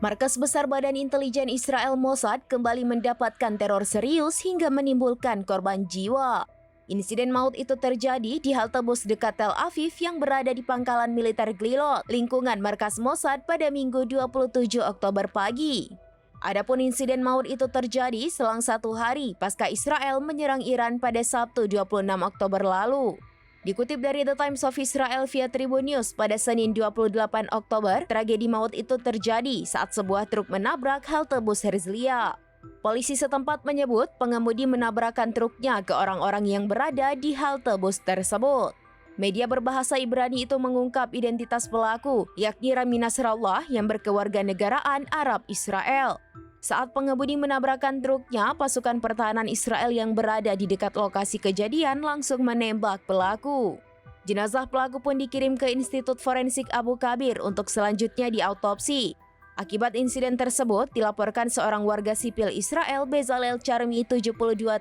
Markas Besar Badan Intelijen Israel Mossad kembali mendapatkan teror serius hingga menimbulkan korban jiwa. Insiden maut itu terjadi di halte bus dekat Tel Aviv yang berada di pangkalan militer Glilot, lingkungan markas Mossad pada Minggu 27 Oktober pagi. Adapun insiden maut itu terjadi selang 1 hari pasca Israel menyerang Iran pada Sabtu 26 Oktober lalu. Dikutip dari The Times of Israel via Tribun News pada Senin 28 Oktober, tragedi maut itu terjadi saat sebuah truk menabrak halte bus Herzliya. Polisi setempat menyebut pengemudi menabrakkan truknya ke orang-orang yang berada di halte bus tersebut. Media berbahasa Ibrani itu mengungkap identitas pelaku, yakni Rami Nasrallah yang berkewarganegaraan Arab Israel. Saat pengemudi menabrakkan truknya, pasukan pertahanan Israel yang berada di dekat lokasi kejadian langsung menembak pelaku. Jenazah pelaku pun dikirim ke Institut Forensik Abu Kabir untuk selanjutnya diautopsi. Akibat insiden tersebut, dilaporkan seorang warga sipil Israel, Bezalel Charmi, 72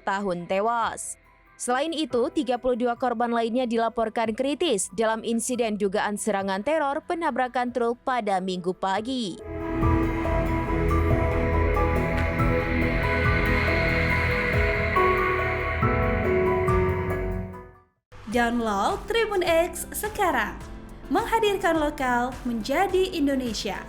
tahun, tewas. Selain itu, 32 korban lainnya dilaporkan kritis dalam insiden dugaan serangan teror penabrakan truk pada Minggu pagi. Download Tribun X sekarang, menghadirkan lokal menjadi Indonesia.